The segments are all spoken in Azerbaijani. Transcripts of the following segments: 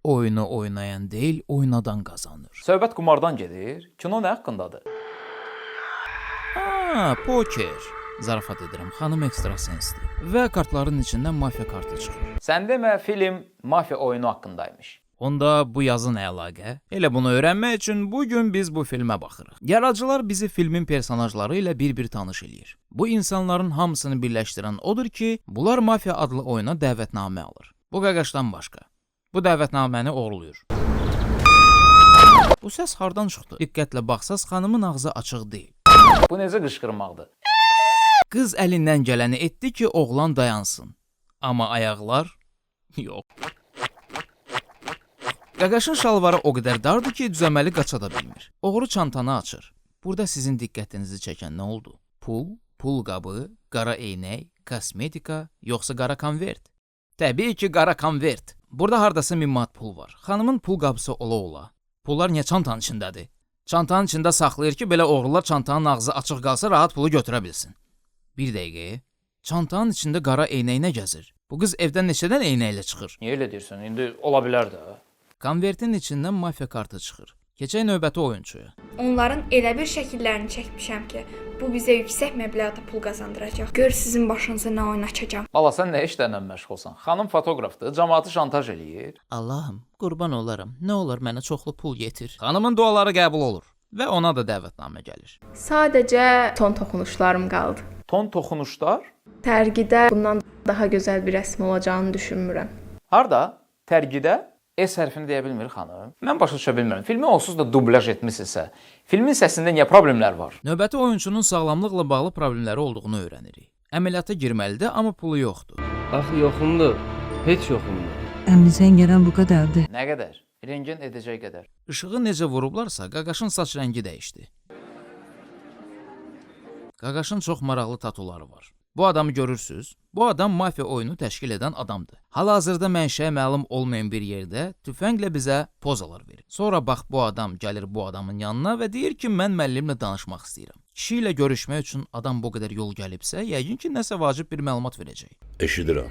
oyunu oynayan deyil, oynadan qazanır. Söhbət qumardan gedir. Kino nə haqqındadır? Poker. Zarafat edirəm, xanım ekstrasensdir. Və kartların içindən mafiya kartı çıxır. Sən demə film mafiya oyunu haqqındaymış. Onda bu yazı nə əlaqə? Elə bunu öyrənmək üçün bugün biz bu filmə baxırıq. Yaradıcılar bizi filmin personajları ilə bir-bir tanış eləyir. Bu insanların hamısını birləşdirən odur ki, bunlar mafiya adlı oyuna dəvətnamə alır. Bu qaqaşdan başqa. Bu dəvətnaməni oğurluyur. Bu səs hardan çıxdı? Diqqətlə baxsaz, xanımın ağzı açıq deyil. Bu necə qışqırmaqdır? Qız əlindən gələni etdi ki, oğlan dayansın. Amma ayaqlar yox. Qaqaşın şalvarı o qədər dardır ki, düzəməli qaça da bilmir. Oğru çantanı açır. Burada sizin diqqətinizi çəkən nə oldu? Pul qabı, qara eynək, kosmetika, yoxsa qara konvert? Təbii ki, qara konvert. Burada hardasa 1000 manat pul var. Xanımın pul qabısı ola-ola. Pullar niyə çantanın içindədir? Çantanın içində saxlayır ki, belə oğrular çantanın ağzı açıq qalsa rahat pulu götürə bilsin. Bir dəqiqə, çantanın içində qara eynək nə gəzir? Bu qız evdən neçədən eynəklə çıxır? Niyə elə deyirsən? İndi ola bilər də. Konvertin içindən mafiya kartı çıxır. Keçək növbəti oyunçuya. Onların elə bir şəkillərini çəkmişəm ki, bu bizə yüksək məbləğdə pul qazandıracaq. Gör sizin başınıza nə oyun açacağam. Bala, sən nə işlərlə məşğulsan? Xanım fotoqrafdır, cəmaatı şantaj eləyir. Allahım, qurban olaram. Nə olar mənə çoxlu pul yetir. Xanımın duaları qəbul olur və ona da dəvətnamə gəlir. Sadəcə son toxunuşlarım qaldı. Ton toxunuşlar? Tərgidə bundan daha gözəl bir rəsm olacağını düşünmürəm. Harda? Tərgidə? S hərfini deyə bilmir xanım. Mən başa düşə bilmirəm. Filmi onsuz da dublyaj etmisinizsə, filmin səsində niyə problemlər var? Növbəti oyunçunun sağlamlıqla bağlı problemləri olduğunu öyrənirik. Əməliyyata girməlidir, amma pulu yoxdur. Axı yoxumdur. Heç yoxumdur. Əmizən gələn bu qədərdir. Nə qədər? Rengen edəcək qədər. İşığı necə vurublarsa, qaqaşın saç rəngi dəyişdi. Qaqaşın çox maraqlı tatuları var. Bu adamı görürsüz? Bu adam mafiya oyunu təşkil edən adamdır. Hal-hazırda mənşəyə məlum olmayan bir yerdə tüfənglə bizə pozalar verir. Sonra bax bu adam gəlir bu adamın yanına və deyir ki, mən müəllimlə danışmaq istəyirəm. Kişi ilə görüşmək üçün adam bu qədər yol gəlibsə, yəqin ki, nəsə vacib bir məlumat verəcək. Eşidirəm.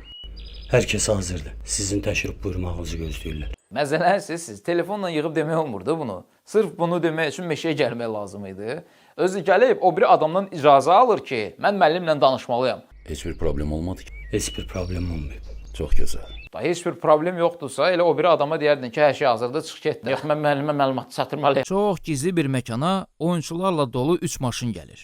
Hər kəs hazırdır. Sizin təşrif buyurmağınızı gözləyirlər. Məzələnsiz, siz telefonla yığıb demək olmurdu bunu. Sırf bunu demək üçün meşəyə gəlmək lazım idi. Özü gəlib o biri adamdan icazə alır ki, mən müəllimlə danışmalıyam. Heç bir problem olmadı ki. Heç bir problem olmayıb. Çox gözəl. Heç bir problem yoxdursa, elə o biri adama deyərdin ki, hər şey hazırdır, çıx get. Yox, mən müəllimə məlumat çatdırmalıyam. Çox gizli bir məkana oyunçularla dolu 3 maşın gəlir.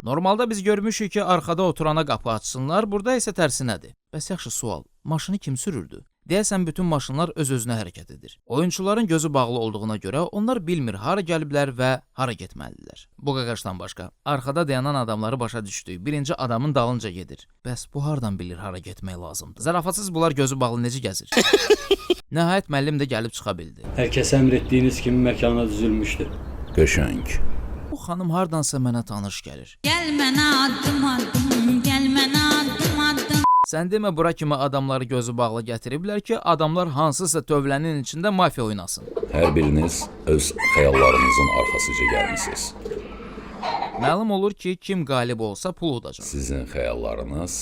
Normalda biz görmüşük ki, arxada oturana qapı açsınlar, burada isə tərsinədir. Bəs yaxşı sual, maşını kim sürürdü? Deyəsən bütün maşınlar öz-özünə hərəkət edir. Oyunçuların gözü bağlı olduğuna görə onlar bilmir hara gəliblər və hara getməlidirlər. Bu qaqaşdan başqa, arxada dayanan adamları başa düşdük. Birinci adamın dalınca gedir. Bəs bu hardan bilir hara getmək lazımdır? Zarafatsız bunlar gözü bağlı necə gəzir? Nəhayət müəllim də gəlib çıxa bildi. Hər kəs əmr etdiyiniz kimi məkana düzülmüşdür. Qəşəng. Bu xanım hardansa mənə tanış gəlir. Gəl mənə addım addım, gəl mənə addım addım. Sən demə bura kimi adamları gözü bağlı gətiriblər ki, adamlar hansısa tövlənin içində mafiya oynasın. Hər biriniz öz xəyallarınızın arxasıca gəlmisiniz. Məlum olur ki, kim qalib olsa pul udacaq. Sizin xəyallarınız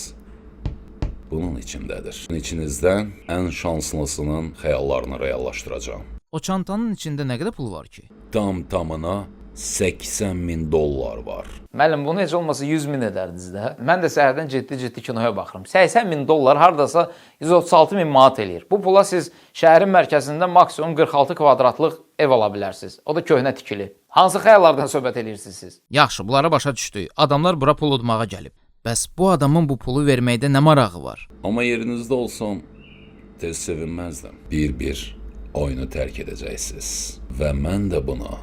bunun içindədir. İçinizdən ən şanslısının xəyallarını reallaşdıracağam. O çantanın içində nə qədər pul var ki? Tam-tamına $80.000 var. Müəllim, bunu heç olmasa 100.000 edərdiniz də. Mən də səhərdən ciddi kinoya baxıram. $80.000 hardasa 136.000 manat eləyir. Bu pula siz şəhərin mərkəzində maksimum 46 kvadratlıq ev ala bilərsiniz. O da köhnə tikili. Hansı xəyallardan söhbət edirsiniz siz? Yaxşı, bunlara başa düşdük. Adamlar bura pul udmağa gəlib. Bəs bu adamın bu pulu verməkdə nə marağı var? Amma yerinizdə olsam tez sevinməzdim. Bir-bir oyunu tərk edəcəksiniz və mən də bunu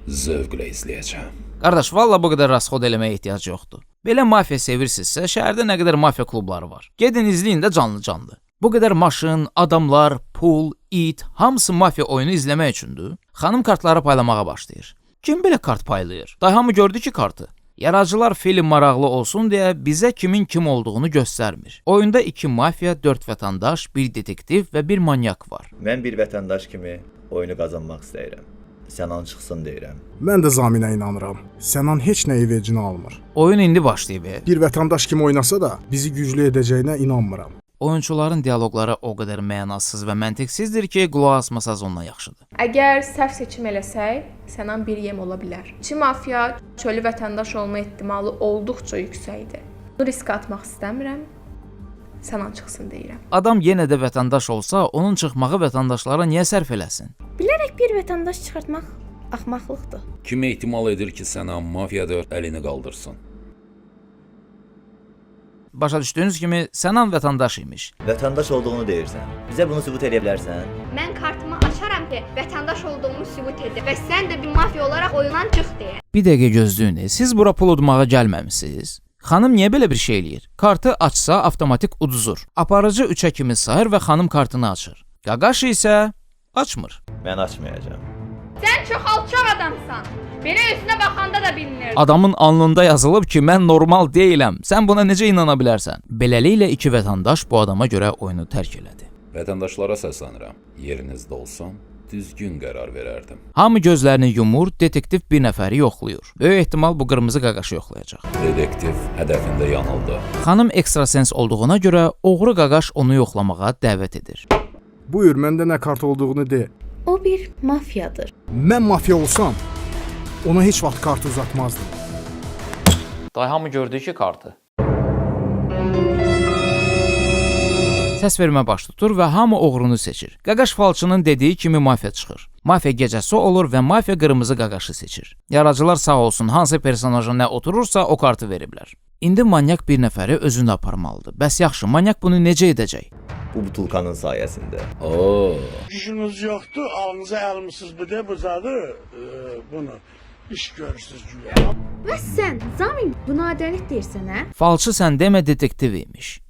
zövqlə izləyəcəm. Qardaş, valla bu qədər rasxod eləməyə ehtiyac yoxdur. Belə mafiya sevirsinizsə, şəhərdə nə qədər mafiya klubları var. Gedin izləyin də canlı-canlı. Bu qədər maşın, adamlar, pul, it, hamısı mafiya oyunu izləmək üçündür. Xanım kartları paylamağa başlayır. Kim belə kart paylayır? Day hamı gördü ki kartı. Yaradıcılar film maraqlı olsun deyə bizə kimin kim olduğunu göstərmir. Oyunda 2 mafiya, 4 vətəndaş, 1 detektiv və 1 manyak var. Mən bir vətəndaş kimi oyunu qazanmaq istəyirəm. Sənan çıxsın deyirəm. Mən də Zaminə inanıram. Sənan heç nəyi vecinə almır. Oyun indi başlayıb. Bir vətəndaş kimi oynasa da bizi güclü edəcəyinə inanmıram. Oyunçuların dialoqları o qədər mənasız və məntiqsizdir ki, qulaq asmasaz ondan yaxşıdır. Əgər səhv seçim eləsək, Sənan bir yem ola bilər. İki mafiya çölü vətəndaş olma ehtimalı olduqca yüksəkdir. Bunu risk atmaq istəmirəm. Sənan çıxsın deyirəm. Adam yenə də vətəndaş olsa, onun çıxmağı vətəndaşlara niyə sərf eləsin? Bilərək bir vətəndaş çıxartmaq axmaqlıqdır. Kim ehtimal edir ki, sənə mafiyadır, əlini qaldırsın. Başa düşdüyünüz kimi, Sənan vətəndaş imiş. Vətəndaş olduğunu deyirsən. Bizə bunu sübut edə bilərsən? Mən kartımı açaram ki, vətəndaş olduğumu sübut edir və sən də bir mafiya olaraq oyundan çıx deyə. Bir dəqiqə gözləyin, siz bura pul udmağa gəlməmisiniz? Xanım niyə belə bir şey eləyir? Kartı açsa avtomatik uduzur. Aparıcı 3-ə kimi sayır və xanım kartını açır. Qaqaş isə açmır. Mən açmayacağam. Sən çox alçaq adamsan. Belə özünə baxanda da bilinir. Adamın alnında yazılıb ki, mən normal deyiləm. Sən buna necə inana bilərsən? Beləliklə iki vətəndaş bu adama görə oyunu tərk elədi. Vətəndaşlara səslənirəm. Yerinizdə olsam, düzgün qərar verərdim. Hamı gözlərini yumur, detektiv bir nəfəri yoxlayır. Böyük ehtimal bu qırmızı qaqaşı yoxlayacaq. Dedektiv hədəfində yanıldı. Xanım ekstrasens olduğuna görə oğru qaqaş onu yoxlamağa dəvət edir. Buyur, məndə nə kart olduğunu de. O bir mafiyadır. Mən mafiya olsam, ona heç vaxt kart uzatmazdım. Day hamı gördü ki kartı. Səs vermə baş tutur və hamı oğrunu seçir. Qaqaş falçının dediyi kimi mafiya çıxır. Mafiya gecəsi olur və mafiya qırmızı qaqaşı seçir. Yaradıcılar sağ olsun, hansı personaja nə oturursa o kartı veriblər. İndi manyak bir nəfəri özünə aparmalıdır. Bəs yaxşı, manyak bunu necə edəcək? Bu butulkanın sayəsində. Oo, İşiniz yoxdur, ağınıza almışsınız bu da buzadı bunu. İş görürsünüz güya. Və sən, Zamin, buna ədalət deyirsən, hə? Falçı sən demə detektiv imiş.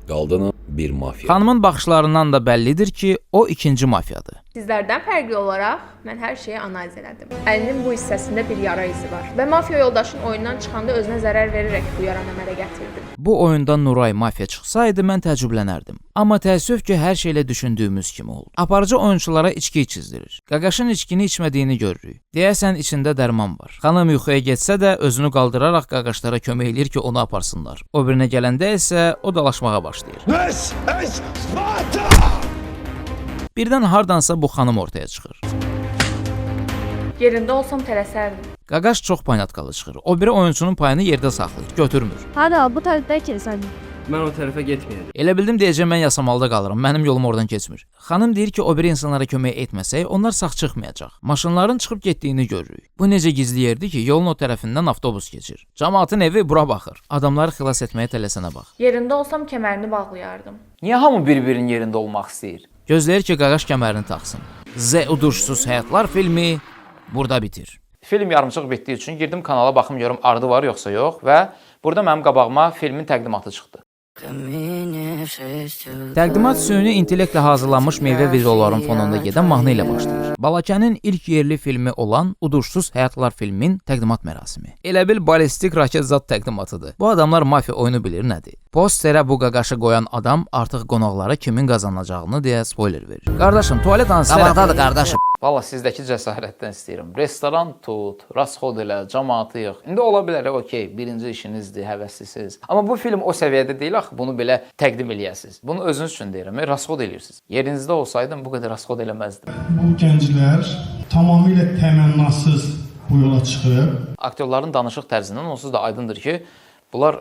qaldığını bir mafiya. Xanımın baxışlarından da bəllidir ki, o ikinci mafiyadır. Sizlərdən fərqli olaraq mən hər şeyi analiz elədim. Əlinin bu hissəsində bir yara izi var və mafiya yoldaşın oyundan çıxanda özünə zərər verərək bu yaranı əmələ gətirdi. Bu oyunda Nuray mafiya çıxsaydı mən təəccüblənərdim. Amma təəssüf ki, hər şeylə düşündüyümüz kimi oldu. Aparıcı oyunçulara içki içizdirir. Qaqaşın içkini içmədiyini görürük. Deyəsən içində dərman var. Xanım yuxuya getsə də özünü qaldıraraq qaqaşlara kömək eləyir ki, onu aparsınlar. O birinə gələndə isə o dalaşmağa başlayır. Birdən hardansa bu xanım ortaya çıxır. Yerində olsam tələsərdim. Qaqaş çox panyatkalı çıxır. O biri oyunçunun payını yerdə saxlayır, götürmür. Hadi al bu tərəfdə keçsən. Mən o tərəfə getməyəcəm. Elə bildim deyəcəm mən yasamalda qalıram. Mənim yolum oradan keçmir. Xanım deyir ki, o biri insanlara kömək etməsək, onlar sağ çıxmayacaq. Maşınların çıxıb getdiyini görürük. Bu necə gizli yerdir ki, yolun o tərəfindən avtobus keçir. Cəmaatın evi bura baxır. Adamları xilas etməyə tələsənə bax. Yerində olsam kəmərini bağlayardım. Niyə hamı bir-birinin yerində olmaq istəyir? Gözləyir ki, qaqaş kəmərini taxsın. Z Uduşsuz Həyatlar filmi burada bitir. Film yarımçıq bitdiyi üçün girdim kanala baxım görüm ardı var yoxsa yox və burada mənim qabağıma filmin təqdimatı çıxdı. Təqdimat süni intellektlə hazırlanmış meyvə videoların fonunda gedən mahnı ilə başlayır. Balakənin ilk yerli filmi olan Uduşsuz Həyatlar filmin təqdimat mərasimi. Elə bil ballistik raket zad təqdimatıdır. Bu adamlar mafiya oyunu bilir nədir? Posterə bu qaqaşı qoyan adam artıq qonaqlara kimin qazanacağını deyə spoiler verir. Qardaşım, tualet hansı tərəfdədir qardaşım? Valla sizdəki cəsarətdən istəyirəm. Restoran tut, rasxod elə, cəmaatı yox. İndi ola bilər, okey, birinci işinizdir, həvəslisiniz. Amma bu film o səviyyədə deyil axı, bunu belə təqdim eləyəsiniz. Bunu özünüz üçün deyirəm, rasxod eləyirsiniz. Yerinizdə olsaydım bu qədər rasxod eləməzdim. Bu gənclər tamamilə təmənnasız bu yola çıxıb. Aktyorların danışıq tərzindən onsuz da aydındır ki, bunlar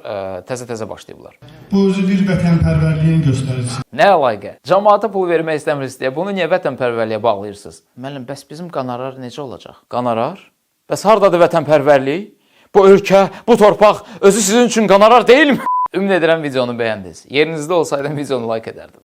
təzə-təzə başlayıblar. Bu özü bir vətənpərvərliyin göstəricisi. Nə əlaqə? Cəmaata pul vermək istəmirsiniz deyə bunu niyə vətənpərvərliyə bağlayırsınız? Müəllim, bəs bizim qonorar necə olacaq? Qonorar? Bəs hardadır vətənpərvərlik? Bu ölkə, bu torpaq özü sizin üçün qonorar deyilmi? Ümid edirəm videonu bəyəndiniz. Yerinizdə olsaydım videonu like edərdim.